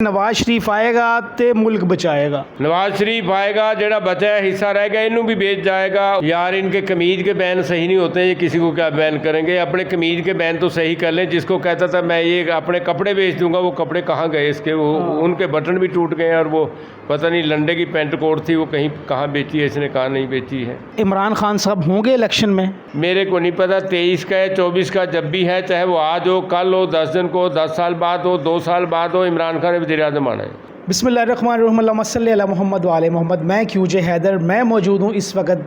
नवाज शरीफ आएगा तो मुल्क बचाएगा। नवाज शरीफ आएगा, जेड़ा बचा है हिस्सा रह गया इनू भी बेच जाएगा। यार इनके कमीज के बैन सही नहीं होते, ये किसी को क्या बैन करेंगे। अपने कमीज के बैन तो सही कर लें। जिसको कहता था मैं ये अपने कपड़े बेच दूंगा, वो कपड़े कहाँ गए इसके? वो उनके बटन भी टूट गए और वो पता नहीं लंडे की पेंट कोट थी, वो कहीं कहाँ बेची है, इसने कहाँ नहीं बेची है। इमरान खान साहब होंगे इलेक्शन में? मेरे को नहीं पता, 23 का है 24 का, जब भी है, चाहे वो आज हो, कल हो, 10 दिन को, 10 साल बाद हो, 2 साल बाद हो, इमरान खान ने वज़ीर आज़म आना है। बिस्मिल्लाहिर्रहमानिर्रहीम, अल्लाहुम्मा सल्ली अला मोहम्मद व आले मोहम्मद। मैं QJ हैदर, मैं मौजूद हूँ इस वक्त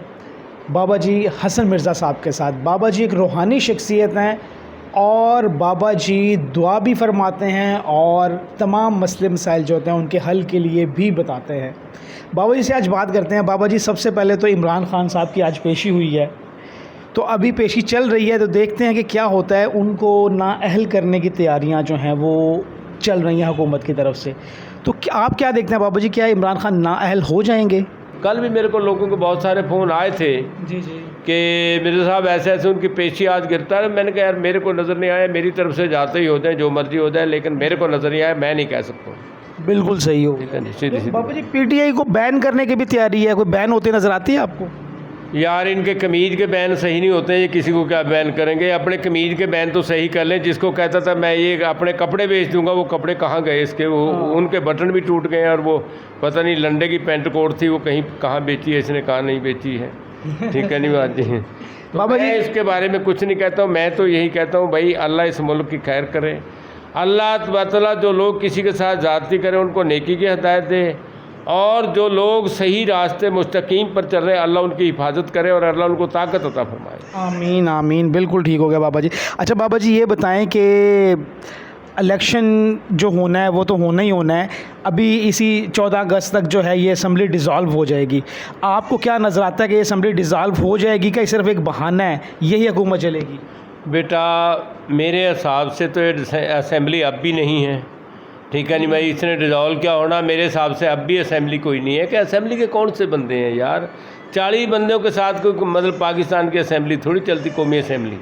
बाबा जी हसन मिर्ज़ा साहब के साथ। बाबा जी एक रूहानी शख्सियत हैं और बाबा जी दुआ भी फरमाते हैं और तमाम मसले मसाइल जो होते हैं उनके हल के लिए भी बताते हैं। बाबा जी से आज बात करते हैं। बाबा जी सबसे पहले तो इमरान खान साहब की आज पेशी हुई है, तो अभी पेशी चल रही है, तो देखते हैं कि क्या होता है। उनको नाअहल करने की तैयारियां जो हैं वो चल रही हैं हुकूमत की तरफ से। तो क्या आप क्या देखते हैं बाबा जी, क्या इमरान खान नाअहल हो जाएंगे? कल भी मेरे को लोगों के बहुत सारे फ़ोन आए थे जी कि मिर्ज़ा साहब ऐसे ऐसे उनकी पेशी आज गिरता है। मैंने कहा यार मेरे को नज़र नहीं आया, मेरी तरफ से जाते ही हो जाए, जो मर्जी हो जाए, लेकिन मेरे को नज़र नहीं आया, मैं नहीं कह सकता। बिल्कुल सही हो। ठीक है जी, सीधी सीधी बाबा जी PTI को बैन करने की भी तैयारी है, कोई बैन होती नज़र आती है आपको? यार इनके कमीज के बैन सही नहीं होते, ये किसी को क्या बैन करेंगे। अपने कमीज के बैन तो सही कर लें। जिसको कहता था मैं ये अपने कपड़े बेच दूंगा, वो कपड़े कहाँ गए इसके? वो उनके बटन भी टूट गए और वो पता नहीं लंडे की पेंट कोट थी, वो कहीं कहाँ बेची है, इसने कहाँ नहीं बेची है। ठीक है नहीं बात जी। तो बाबा जी मैं इसके बारे में कुछ नहीं कहता हूँ। मैं तो यही कहता हूँ भाई अल्लाह इस मुल्क की खैर करे। अल्लाह तबाला जो लोग किसी के साथ ज़्यादती करें उनको नेकी की हिदायत दे, और जो लोग सही रास्ते मुस्तकीम पर चल रहे हैं अल्लाह उनकी हिफाजत करे और अल्लाह उनको ताकत अता फरमाए। आमीन आमीन, बिल्कुल ठीक हो गया बाबा जी। अच्छा बाबा जी ये बताएं कि इलेक्शन जो होना है वो तो होना ही होना है। अभी इसी 14 अगस्त तक जो है ये असम्बली डिज़ोल्व हो जाएगी। आपको क्या नज़र आता है कि ये असम्बली डिज़ोल्व हो जाएगी, क्या सिर्फ एक बहाना है, यही हुकूमत चलेगी? बेटा मेरे हिसाब से तो ये असम्बली अब भी नहीं है। ठीक है नहीं भाई, इसने डिज़ोल्व क्या होना? मेरे हिसाब से अब भी असम्बली कोई नहीं है। कि असम्बली के कौन से बंदे हैं यार? 40 बंदों के साथ कोई मतलब पाकिस्तान की असम्बली थोड़ी चलती, कौमी असम्बली।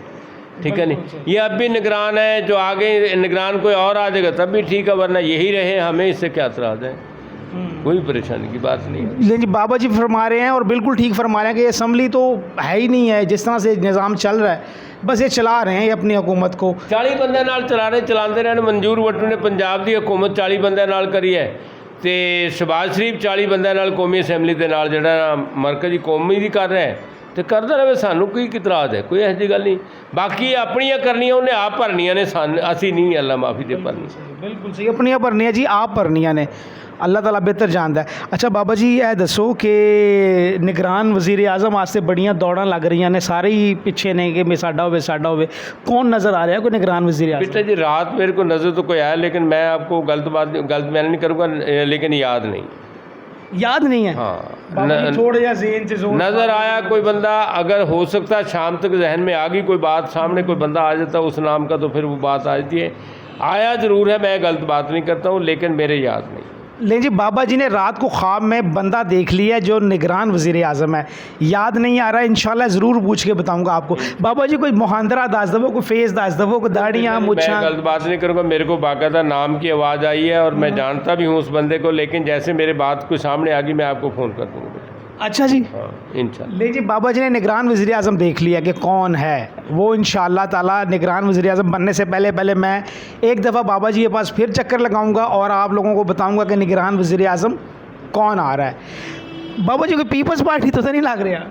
ठीक है नहीं, ये अब भी निगरान है। जो आगे निगरान कोई और आ जाएगा तब भी ठीक है, वरना यही रहे, हमें इससे क्या एतराज़ है? कोई परेशानी की बात नहीं है। लेकिन जी बाबा जी फरमा रहे हैं और बिल्कुल ठीक फरमा रहे हैं कि ये असम्बली तो है ही नहीं है। जिस तरह से निज़ाम चल रहा है बस ये चला रहे हैं ये अपनी हुकूमत को। 40 बंदे नाल चला रहे, चलाते रहे। मंजूर वट्टू ने पंजाब की हुकूमत 40 बंदे नाल करी है, तो शहबाज शरीफ 40 बंदे नाल कौमी असैम्बली के नाल जिहड़ा मरकज़ी कौमी दी कर रहा है, तो करता रहे। सानू कोई इतराज़ है? कोई ऐसी गल नहीं। बाकी अपनियां करनियां उन्हें आप भरनियां ने, असी नहीं। अल्लाह माफ़ी दे भरनी। बिल्कुल सही, अपनियां भरनियां जी, आप भरनियां ने, अल्लाह ताला बेहतर जानता है। अच्छा बाबा जी यह दसो कि निगरान वज़ीर आज़म वास्ते बड़ियां दौड़ां लग रही ने, सारे ही पिछे ने कि साडा होवे। कौन नज़र आ रहा है कोई निगरान वज़ीर आज़म? बेटा जी रात मेरे को नज़र तो कोई आया, लेकिन मैं आपको गलत बयान नहीं करूँगा, लेकिन याद नहीं है। हाँ थोड़ा या ज़हन से नज़र आया कोई बंदा। अगर हो सकता है शाम तक जहन में आ गई कोई बात, सामने कोई बंदा आ जाता उस नाम का, तो फिर वो बात आ जाती है। आया ज़रूर है, मैं गलत बात नहीं करता हूँ, लेकिन मेरे याद नहीं। लेकिन जी बाबा जी ने रात को ख्वाब में बंदा देख लिया है जो निगरान वज़ीर आज़म है, याद नहीं आ रहा है। इंशाल्लाह ज़रूर पूछ के बताऊंगा आपको। बाबा जी कोई मुहांदरा दास दबो, कोई फेस दास दबो, कोई दाढ़ियाँ मुच्छां? मैं गलत बात नहीं करूँगा। मेरे को बाकायदा नाम की आवाज़ आई है और मैं जानता भी हूँ उस बंदे को, लेकिन जैसे मेरे बात कोई सामने आ गई मैं आपको फ़ोन कर दूँगा बेटा। अच्छा जी, हाँ इंशाल्लाह। ले जी बाबा जी ने निगरान वज़ीर आज़म देख लिया कि कौन है वो। इंशाल्लाह ताला निगरान वज़ीर आज़म बनने से पहले मैं एक दफ़ा बाबा जी के पास फिर चक्कर लगाऊंगा और आप लोगों को बताऊंगा कि निगरान वज़ीर आज़म कौन आ रहा है। बाबा जी को पीपल्स पार्टी तो नहीं लग रहा?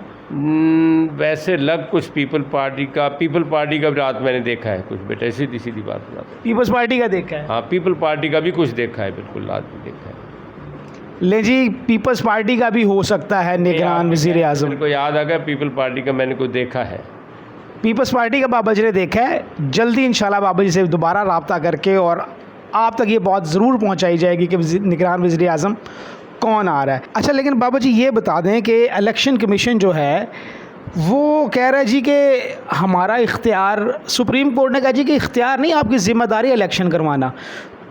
वैसे लग कुछ पीपल पार्टी का भी रात मैंने देखा है कुछ बेटा, सीधी सीधी बात बता। पीपल्स पार्टी का देखा है? हाँ पीपल पार्टी का भी कुछ देखा है, बिल्कुल रात में देखा है। ले जी पीपल्स पार्टी का भी हो सकता है निगरान वज़ीर आज़म? मेरे को याद आ गया पीपल पार्टी का मैंने कुछ देखा है। पीपल्स पार्टी का बाबा जी ने देखा है। जल्दी इंशाल्लाह बाबा जी से दोबारा रब्ता करके और आप तक ये बात ज़रूर पहुंचाई जाएगी कि निगरान वज़ीर आज़म कौन आ रहा है। अच्छा लेकिन बाबा जी ये बता दें कि इलेक्शन कमीशन जो है वो कह रहा है जी कि हमारा इख्तियार, सुप्रीम कोर्ट ने कहा जी कि इख्तियार नहीं, आपकी ज़िम्मेदारी इलेक्शन करवाना।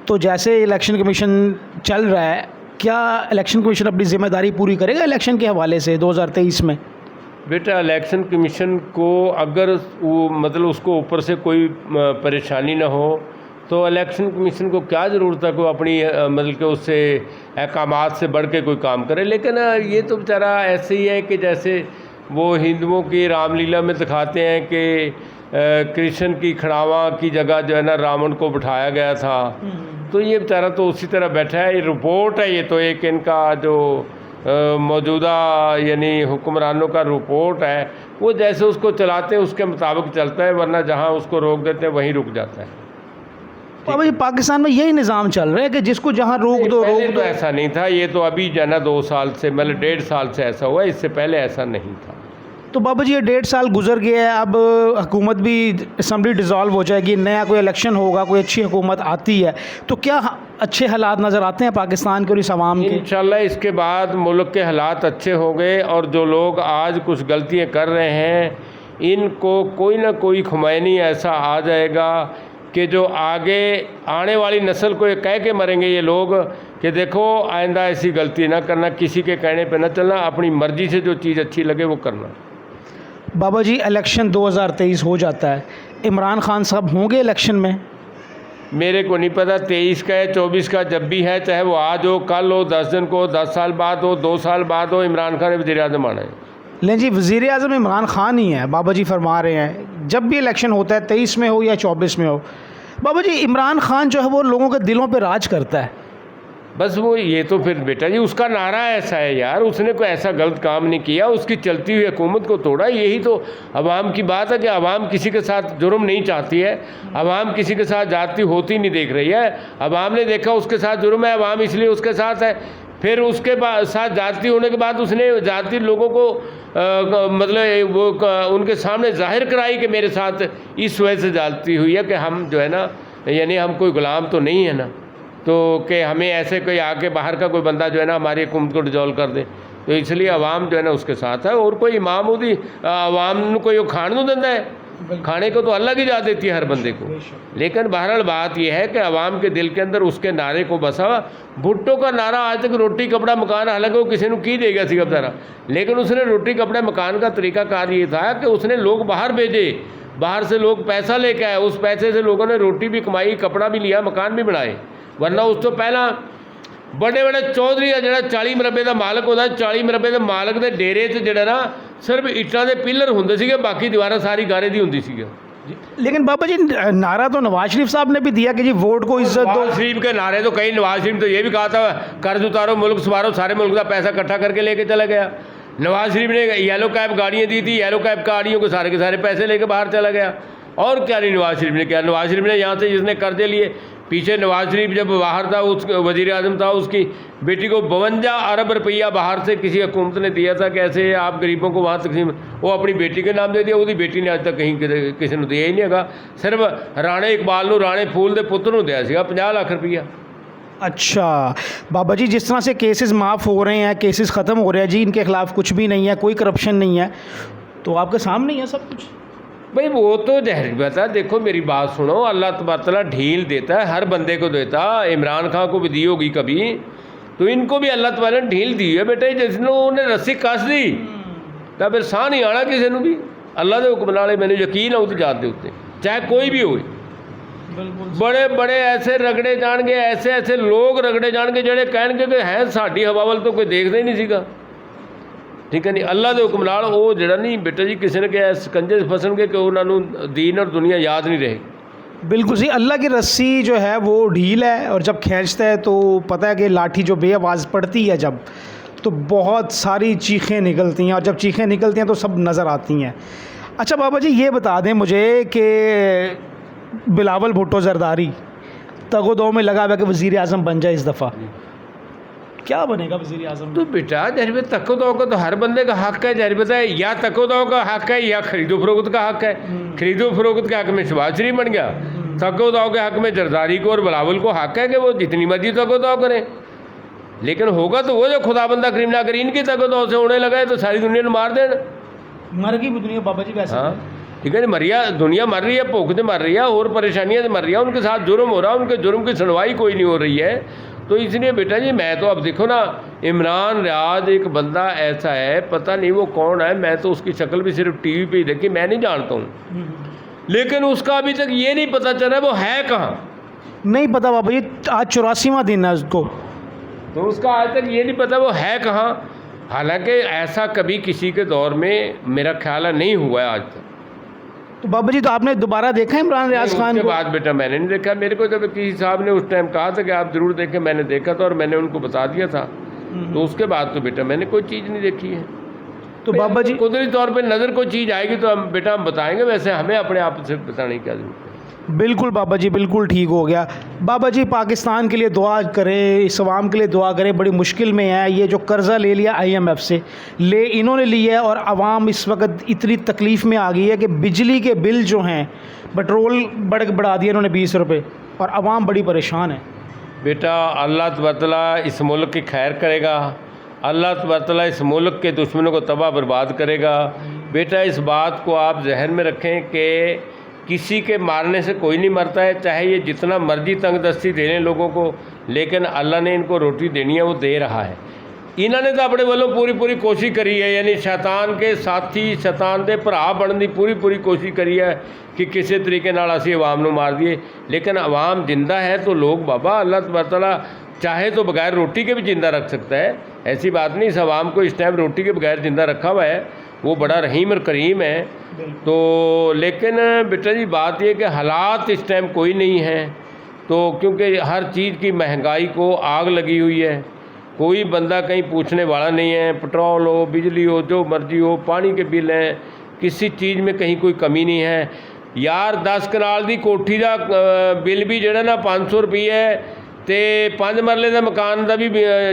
तो जैसे इलेक्शन कमीशन चल रहा है, क्या इलेक्शन कमीशन अपनी ज़िम्मेदारी पूरी करेगा इलेक्शन के हवाले से 2023 में? बेटा इलेक्शन कमीशन को अगर वो मतलब उसको ऊपर से कोई परेशानी ना हो तो इलेक्शन कमीशन को क्या ज़रूरत है कोई अपनी मतलब कि उससे अहकामात से बढ़ के कोई काम करे। लेकिन ये तो बेचारा ऐसे ही है कि जैसे वो हिंदुओं की रामलीला में दिखाते हैं कि कृष्ण की खड़ावा की जगह जो है ना रावण को बिठाया गया था, तो ये बेचारा तो उसी तरह बैठा है। ये रिपोर्ट है, ये तो एक इनका जो मौजूदा यानी हुक्मरानों का रिपोर्ट है, वो जैसे उसको चलाते हैं उसके मुताबिक चलता है, वरना जहाँ उसको रोक देते हैं वहीं रुक जाता है। बाबा जी पाकिस्तान में यही निज़ाम चल रहा है कि जिसको जहाँ रोक दो रोक पहले दो। तो ऐसा नहीं था, ये तो अभी जो है ना 2 साल से मतलब 1.5 साल से ऐसा हुआ, इससे पहले ऐसा नहीं था। तो बाबा जी ये 1.5 साल गुजर गया है, अब हुकूमत भी असम्बली डिज़ोल्व हो जाएगी, नया कोई इलेक्शन होगा, कोई अच्छी हुकूमत आती है, तो क्या अच्छे हालात नज़र आते हैं पाकिस्तान के और इस आवाम के? इंशाल्लाह इसके बाद मुल्क के हालात अच्छे हो गए और जो लोग आज कुछ गलतियाँ कर रहे हैं इनको कोई ना कोई खुमैनी ऐसा आ जाएगा कि जो आगे आने वाली नस्ल को ये कह के मरेंगे ये लोग कि देखो आइंदा ऐसी गलती ना करना, किसी के कहने पे ना चलना, अपनी मर्ज़ी से जो चीज़ अच्छी लगे वो करना। बाबा जी इलेक्शन 2023 हो जाता है, इमरान खान साहब होंगे इलेक्शन में? मेरे को नहीं पता, 23 का है 24 का जब भी है, चाहे वो आज हो, कल हो, 10 दिन को, 10 साल बाद हो, 2 साल बाद हो, इमरान खान वज़ीर आज़म आना है। लेकिन जी वज़ीर आज़म इमरान खान ही है, बाबा जी फरमा रहे हैं जब भी इलेक्शन होता है 23 में हो या 24 में हो। बाबा जी इमरान खान जो है वो लोगों के दिलों पे राज करता है। बस वो ये तो फिर बेटा जी उसका नारा ऐसा है यार, उसने कोई ऐसा गलत काम नहीं किया, उसकी चलती हुई हुकूमत को तोड़ा। यही तो अवाम की बात है कि अवाम किसी के साथ जुर्म नहीं चाहती है, अवाम किसी के साथ जाती होती नहीं देख रही है। अवाम ने देखा उसके साथ जुर्म है, अवाम इसलिए उसके साथ है, फिर उसके बाद साथ जाती होने के बाद उसने जाती लोगों को मतलब वो उनके सामने जाहिर कराई कि मेरे साथ इस वजह से जाती हुई है कि हम जो है ना यानी हम कोई गुलाम तो नहीं है ना, तो कि हमें ऐसे कोई आके बाहर का कोई बंदा जो है ना हमारी हुकूमत को डिजोल्व कर दे। तो इसलिए अवाम जो है ना उसके साथ है। और कोई इमाम उदी अवाम को खाने नहीं देता है, खाने को तो अल्लाह की जा देती है हर बंदे को। लेकिन बहरहाल बात यह है कि अवाम के दिल के अंदर उसके नारे को बसा हुआ। भुट्टो का नारा आज तक रोटी कपड़ा मकान, हालांकि वो किसी ने की देगा सी बेचारा, लेकिन उसने रोटी कपड़ा मकान का तरीकाकार ये था कि उसने लोग बाहर भेजे, बाहर से लोग पैसा लेके आए, उस पैसे से लोगों ने रोटी भी कमाई, कपड़ा भी लिया, मकान भी बनाए। वरना उस तो पहला बड़े बड़े चौधरी का जो 40 मरबे का मालक होता, 40 मरबे के मालक के डेरे से जो ना सिर्फ इट्टां के पिलर होंगे सीगे, बाकी दीवार सारी गारे दी होंगी सी। लेकिन बाबा जी नारा तो नवाज शरीफ साहब ने भी दिया कि जी वोट को इज्जत दो। नवाज शरीफ के नारे तो कई, नवाज शरीफ तो ये भी कहा था कर्ज उतारो मुल्क संवारो, सारे मुल्क का पैसा इकट्ठा करके लेके चला गया। नवाज शरीफ ने येलो कैब गाड़ियाँ दी थी, येलो कैब गाड़ियों के सारे पैसे लेके बाहर चला गया। और क्या नहीं नवाज शरीफ ने किया। नवाज शरीफ ने यहाँ से जिसने कर्जे लिए, पीछे नवाज शरीफ जब बाहर था उस वज़ीर आज़म था, उसकी बेटी को 52 अरब रुपया बाहर से किसी हुकूमत ने दिया था कि ऐसे आप गरीबों को वहाँ तकसीम, वो अपनी बेटी के नाम दे दिया। उसकी बेटी ने आज तक कहीं किसी ने दिया ही नहीं है, सिर्फ राणे इकबाल नूं, राणे फूल के पुत्र नूं दिया सीगा 50 लाख रुपया। अच्छा बाबा जी जिस तरह से केसेस माफ़ हो रहे हैं, केसेस ख़त्म हो रहे हैं जी, इनके ख़िलाफ़ कुछ भी नहीं है, कोई करप्शन नहीं है, तो आपके सामने ही है सब कुछ। भाई वो तो जहर बता, देखो मेरी बात सुनो, अल्लाह तबारक तआला ढील देता है, हर बंदे को देता। इमरान खान को भी दी होगी कभी, तो इनको भी अल्लाह तबारक ने ढील दी है बेटे। जिसने उन्हें रस्सी कस दी तो फिर साह नहीं आना किसी को भी। अल्लाह के हुक्म नाल मैंने यकीन है उस जात के उत्ते, चाहे कोई भी हो। बड़े बड़े ऐसे रगड़े जाएंगे, ऐसे ऐसे लोग रगड़े जाएंगे ਜਿਹੜੇ ਕਹਿਣਗੇ कि है साड़ी हवा वाल तो कोई देखता ही नहीं सीगा। ठीक है नहीं, अल्लाह के हुक्म नाल वो जड़ा नहीं बेटा जी किसी ने कहा सकंजे फसणगे कि उन्होंने दीन और दुनिया याद नहीं रहेगी। बिल्कुल जी, अल्लाह की रस्सी जो है वो ढील है और जब खींचता है तो पता है कि लाठी जो बेआवाज़ पड़ती है जब, तो बहुत सारी चीखें निकलती हैं, और जब चीखें निकलती हैं तो सब नज़र आती हैं। अच्छा बाबा जी ये बता दें मुझे कि बिलावल भुट्टो जरदारी तगोदो में लगा हुआ कि वज़ीर आज़म बन जाए इस दफ़ा, क्या बनेगा वज़ीर आज़म? तो बेटा जहर तको दो का तो हर बंदे का हक है, जहर है या तको दो का हक है या खरीदो फरोख्त का हक है। खरीदो फरोख्त के हक में शहबाज शरीफ बन गया, तको दो के हक में जरदारी को और बिलावल को हक है कि वो जितनी मर्जी तको दो करें। लेकिन होगा तो वो जो खुदा बंदा करीम ना करीन की तको दो से होने लगा है तो सारी दुनिया ने मार देना, मर गई दुनिया बाबा जी वैसे। हाँ ठीक है, मरिया दुनिया मर रही है, भूख से मर रही है और परेशानियाँ से मर रही है, उनके साथ जुर्म हो रहा है, उनके जुर्म की सुनवाई कोई नहीं हो रही है। तो इसलिए बेटा जी मैं तो अब देखो ना, इमरान रियाज एक बंदा ऐसा है, पता नहीं वो कौन है, मैं तो उसकी शक्ल भी सिर्फ टीवी पे ही देखी, मैं नहीं जानता हूँ, लेकिन उसका अभी तक ये नहीं पता चला वो है कहाँ। नहीं पता बाबा जी, आज 84वां दिन है उसको। तो उसका आज तक ये नहीं पता वो है कहाँ। हालांकि ऐसा कभी किसी के दौर में मेरा ख्याल है नहीं हुआ है आज तक। तो बाबा जी, तो आपने दोबारा देखा है इमरान रियाज नहीं, खान उसके को? बाद बेटा मैंने नहीं देखा। मेरे को जब किसी साहब ने उस टाइम कहा था कि आप ज़रूर देखें, मैंने देखा था और मैंने उनको बता दिया था। तो उसके बाद तो बेटा मैंने कोई चीज़ नहीं देखी है। तो बाबा जी, कुदरती तौर पे नज़र कोई चीज़ आएगी तो हम बेटा हम बताएंगे, वैसे हमें अपने आप से बताने की क्या जरूरत है। बिल्कुल बाबा जी, बिल्कुल ठीक हो गया। बाबा जी, पाकिस्तान के लिए दुआ करें, इस अवाम के लिए दुआ करें, बड़ी मुश्किल में है। ये जो कर्ज़ा ले लिया IMF से इन्होंने लिया है और अवाम इस वक्त इतनी तकलीफ़ में आ गई है कि बिजली के बिल जो हैं, पेट्रोल बढ़ा दिया इन्होंने 20 रुपये, और अवाम बड़ी परेशान है। बेटा अल्लाह तबारक तआला इस मुल्क की खैर करेगा, अल्लाह तबारक तआला इस मुल्क के दुश्मनों को तबाह बर्बाद करेगा। बेटा इस बात को आप जहन में रखें कि किसी के मारने से कोई नहीं मरता है, चाहे ये जितना मर्जी तंग दस्ती दे रहे लोगों को, लेकिन अल्लाह ने इनको रोटी देनी है, वो दे रहा है। इन्होंने तो अपने वालों पूरी कोशिश करी है, यानी शैतान के साथी शैतान दे भरा बनने की पूरी कोशिश करी है कि किसी तरीके नाल असी अवाम नूं मार दिए। लेकिन अवाम जिंदा है तो लोग बाबा अल्लाह तबारक तआला चाहे तो बगैर रोटी के भी ज़िंदा रख सकता है। ऐसी बात नहीं, इस अवाम को इस टाइम रोटी के बगैर ज़िंदा रखा हुआ है, वो बड़ा रहीम और करीम है। तो लेकिन बेटा जी बात ये कि हालात इस टाइम कोई नहीं है, तो क्योंकि हर चीज़ की महंगाई को आग लगी हुई है, कोई बंदा कहीं पूछने वाला नहीं है। पेट्रोल हो, बिजली हो, जो मर्जी हो, पानी के बिल हैं, किसी चीज़ में कहीं कोई कमी नहीं है यार। 10 कनाल की कोठी का बिल भी जोड़ा ना 500 रुपये है, तो 5 मरले का मकान का भी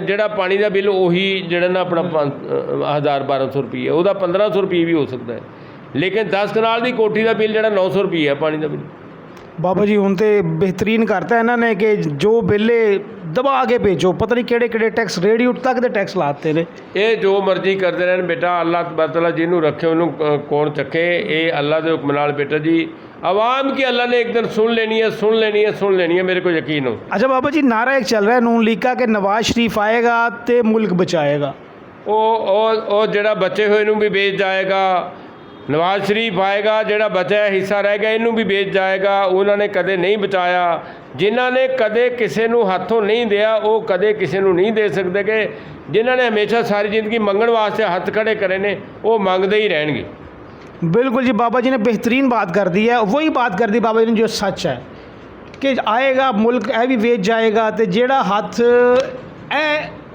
जोड़ा पानी का बिल उही जोड़ा ना अपना 1000-1200 रुपये, वह 1500 रुपये भी हो सकता है। लेकिन 10 कनाल की कोठी का बिल जोड़ा 900 रुपये है पानी का बिल। बाबा जी हुण तो बेहतरीन करता है इन्होंने कि जो बिले दबा के भेजो, पता नहीं केड़े टैक्स रेडी उठ तक दे टैक्स लाते ने। ये जो मर्जी करते रहन बेटा, अल्लाह तबारक तआला जिन्हों रखे उन्होंने कौन चखे। ये अल्लाह के हुक्म नाल बेटा जी आवाम की अल्लाह ने एक दिन सुन लेनी है, मेरे को यकीन हो। अच्छा बाबा जी, नारा एक चल रहा है नून लीग का कि नवाज शरीफ आएगा तो मुल्क बचाएगा। वो जड़ा बचे हुए भी बेच जाएगा, नवाज शरीफ आएगा ਜਿਹੜਾ बचा हिस्सा रह गया इनू भी बेच जाएगा। उन्होंने कदे नहीं बचाया, जिन्होंने कदे किसी को हाथों नहीं दिया वो कदे किसी को नहीं दे सकते, कि जिन्होंने हमेशा सारी जिंदगी मंगण वास्ते हथ खड़े करे ने वो मंगते ही रहेंगे। बिल्कुल जी, बाबा जी ने बेहतरीन बात कर दी है। वही बात कर दी बाबा जी ने जो सच है कि आएगा मुल्क ए भी वेच जाएगा, तो जेड़ा हथ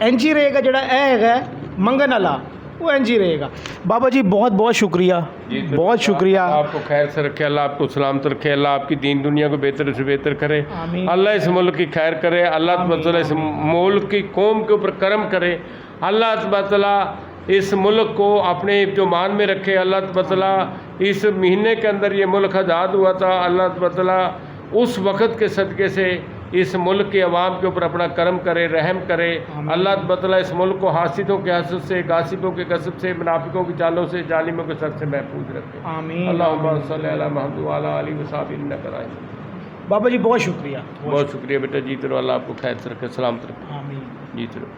इंज ही रहेगा, जेड़ा है मंगन वाला वो इंज ही रहेगा। बाबा जी बहुत बहुत शुक्रिया, बहुत शुक्रिया। आपको खैर से रखे, अल्लाह आपको सलामत रखे, अल्लाह आपकी दीन दुनिया को बेहतर से बेहतर करे, अल्लाह इस मुल्क की खैर करे, अल्लाह तबारक तआला इस मुल्क की कौम के ऊपर करम करे, अल्लाह तबारक तआला इस मुल्क को अपने जो मान में रखे। अल्लाह तबारक तआला इस महीने के अंदर ये मुल्क आज़ाद हुआ था, अल्लाह तबारक तआला उस वक़्त के सदक़े से इस मुल्क के अवाम के ऊपर अपना करम करे, रहम करे। अल्लाह तबारक तआला इस मुल्क को हासिदों के हसद से, गासिबों के कसब से, मुनाफिकों की चालों से, जालिमों के शर से महफूज रखे। अल्लाहुम्मा सल्ली अला मुहम्मद व अला आलिहि व सहाबिहि इन्नका राहिम। बाबा जी बहुत शुक्रिया, बहुत शुक्रिया बेटा, जीते रहो, अल्लाह आपको खैर से रखे, सलामत रखे, जीते रहो।